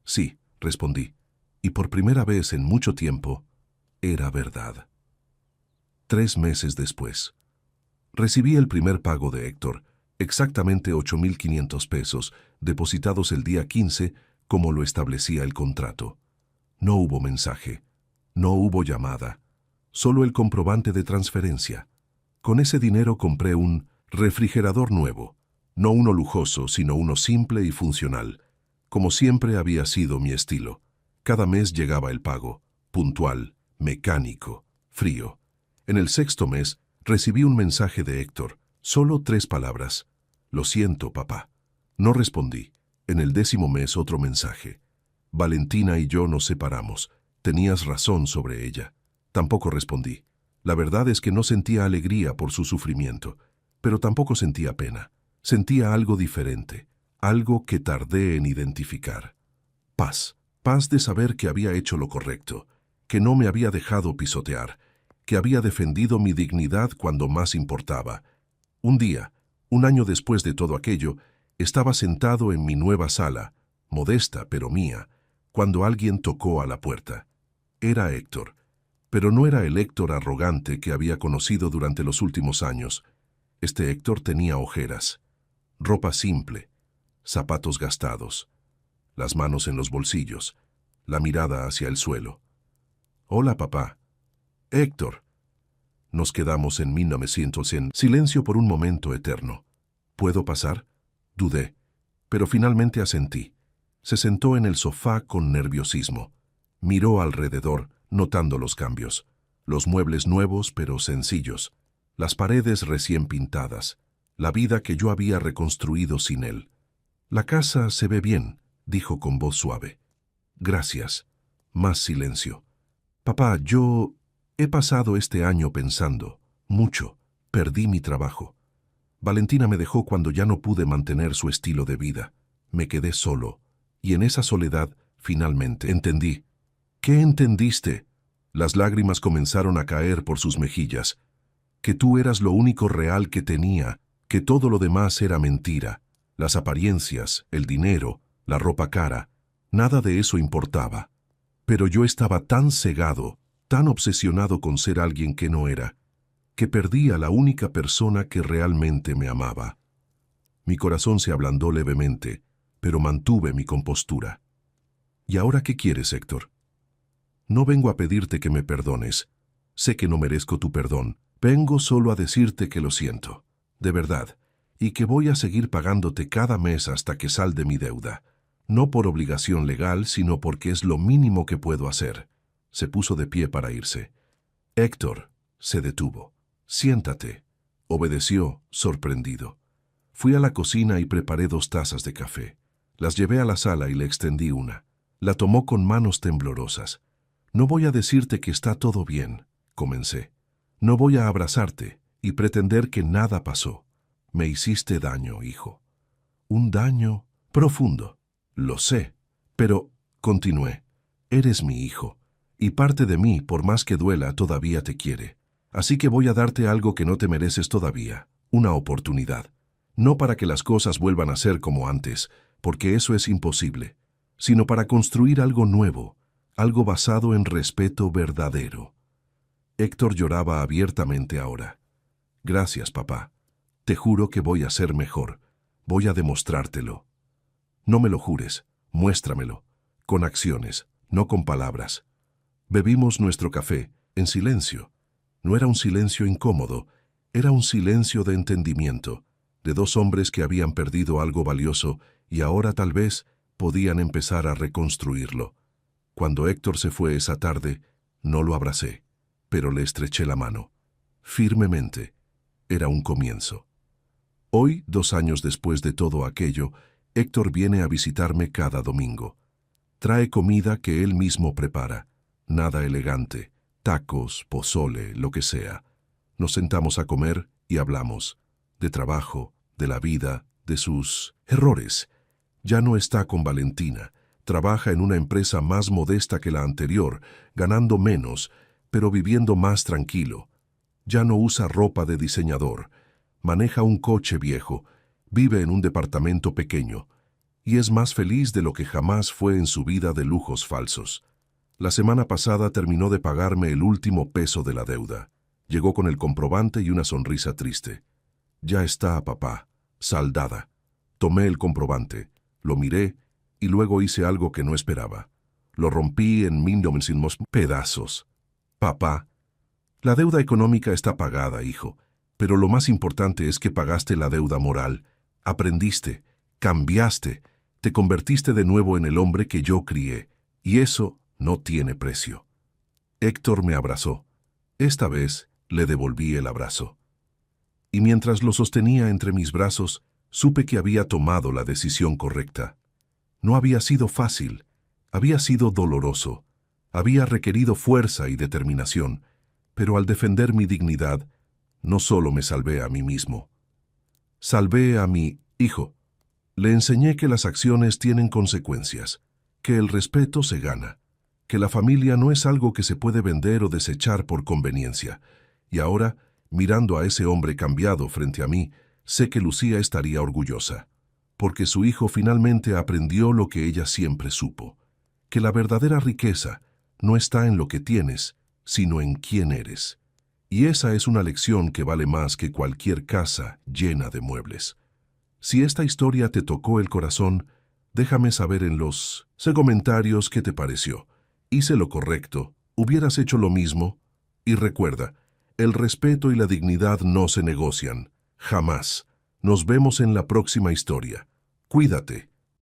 Sí, respondí, y por primera vez en mucho tiempo, era verdad. 3 meses después. Recibí el primer pago de Héctor, exactamente 8.500 pesos, depositados el día 15, como lo establecía el contrato. No hubo mensaje, no hubo llamada, solo el comprobante de transferencia. Con ese dinero compré un refrigerador nuevo, no uno lujoso, sino uno simple y funcional, como siempre había sido mi estilo. Cada mes llegaba el pago, puntual, mecánico, frío. En el 6.º mes recibí un mensaje de Héctor, solo 3 palabras. Lo siento, papá. No respondí. En el 10.º mes otro mensaje. Valentina y yo nos separamos. Tenías razón sobre ella. Tampoco respondí. La verdad es que no sentía alegría por su sufrimiento, pero tampoco sentía pena. Sentía algo diferente, algo que tardé en identificar. Paz, paz de saber que había hecho lo correcto, que no me había dejado pisotear, que había defendido mi dignidad cuando más importaba. Un día, un año después de todo aquello, estaba sentado en mi nueva sala, modesta pero mía, cuando alguien tocó a la puerta. Era Héctor, pero no era el Héctor arrogante que había conocido durante los últimos años. Este Héctor tenía ojeras, ropa simple, zapatos gastados, las manos en los bolsillos, la mirada hacia el suelo. «Hola, papá». «Héctor». Nos quedamos en 1900 en silencio por un momento eterno. «¿Puedo pasar?». Dudé, pero finalmente asentí. Se sentó en el sofá con nerviosismo. Miró alrededor, notando los cambios. Los muebles nuevos pero sencillos. Las paredes recién pintadas. La vida que yo había reconstruido sin él. «La casa se ve bien», dijo con voz suave. «Gracias». Más silencio. «Papá, yo he pasado este año pensando, mucho. Perdí mi trabajo. Valentina me dejó cuando ya no pude mantener su estilo de vida. Me quedé solo. Y en esa soledad, finalmente, entendí». «¿Qué entendiste?». Las lágrimas comenzaron a caer por sus mejillas. «Que tú eras lo único real que tenía, que todo lo demás era mentira. Las apariencias, el dinero, la ropa cara, nada de eso importaba. Pero yo estaba tan cegado, tan obsesionado con ser alguien que no era, que perdí a la única persona que realmente me amaba». Mi corazón se ablandó levemente, pero mantuve mi compostura. «¿Y ahora qué quieres, Héctor?». «No vengo a pedirte que me perdones. Sé que no merezco tu perdón. Vengo solo a decirte que lo siento, de verdad, y que voy a seguir pagándote cada mes hasta que salde mi deuda. No por obligación legal, sino porque es lo mínimo que puedo hacer». Se puso de pie para irse. «Héctor», se detuvo. «Siéntate». Obedeció, sorprendido. Fui a la cocina y preparé 2 tazas de café. Las llevé a la sala y le extendí una. La tomó con manos temblorosas. «No voy a decirte que está todo bien», comencé. «No voy a abrazarte y pretender que nada pasó. Me hiciste daño, hijo. Un daño profundo. Lo sé, pero», continué, «eres mi hijo, y parte de mí, por más que duela, todavía te quiere. Así que voy a darte algo que no te mereces todavía, una oportunidad. No para que las cosas vuelvan a ser como antes, porque eso es imposible, sino para construir algo nuevo, algo basado en respeto verdadero». Héctor lloraba abiertamente ahora. «Gracias, papá. Te juro que voy a ser mejor. Voy a demostrártelo». «No me lo jures, muéstramelo, con acciones, no con palabras». Bebimos nuestro café, en silencio. No era un silencio incómodo, era un silencio de entendimiento, de 2 hombres que habían perdido algo valioso y ahora tal vez podían empezar a reconstruirlo. Cuando Héctor se fue esa tarde, no lo abracé, pero le estreché la mano. Firmemente. Era un comienzo. Hoy, 2 años después de todo aquello, Héctor viene a visitarme cada domingo. Trae comida que él mismo prepara. Nada elegante, tacos, pozole, lo que sea. Nos sentamos a comer y hablamos. De trabajo, de la vida, de sus errores. Ya no está con Valentina. Trabaja en una empresa más modesta que la anterior, ganando menos, pero viviendo más tranquilo. Ya no usa ropa de diseñador. Maneja un coche viejo. Vive en un departamento pequeño. Y es más feliz de lo que jamás fue en su vida de lujos falsos. La semana pasada terminó de pagarme el último peso de la deuda. Llegó con el comprobante y una sonrisa triste. «Ya está, papá. Saldada». Tomé el comprobante, lo miré y luego hice algo que no esperaba. Lo rompí en 1900 pedazos. «Papá, la deuda económica está pagada, hijo, pero lo más importante es que pagaste la deuda moral. Aprendiste, cambiaste, te convertiste de nuevo en el hombre que yo crié, y eso no tiene precio». Héctor me abrazó. Esta vez le devolví el abrazo. Y mientras lo sostenía entre mis brazos, supe que había tomado la decisión correcta. No había sido fácil, había sido doloroso, había requerido fuerza y determinación, pero al defender mi dignidad, no solo me salvé a mí mismo. Salvé a mi hijo. Le enseñé que las acciones tienen consecuencias, que el respeto se gana, que la familia no es algo que se puede vender o desechar por conveniencia. Y ahora, mirando a ese hombre cambiado frente a mí, sé que Lucía estaría orgullosa, porque su hijo finalmente aprendió lo que ella siempre supo, que la verdadera riqueza no está en lo que tienes, sino en quién eres. Y esa es una lección que vale más que cualquier casa llena de muebles. Si esta historia te tocó el corazón, déjame saber en los comentarios qué te pareció. ¿Hice lo correcto? ¿Hubieras hecho lo mismo? Y recuerda, el respeto y la dignidad no se negocian. Jamás. Nos vemos en la próxima historia. Cuídate.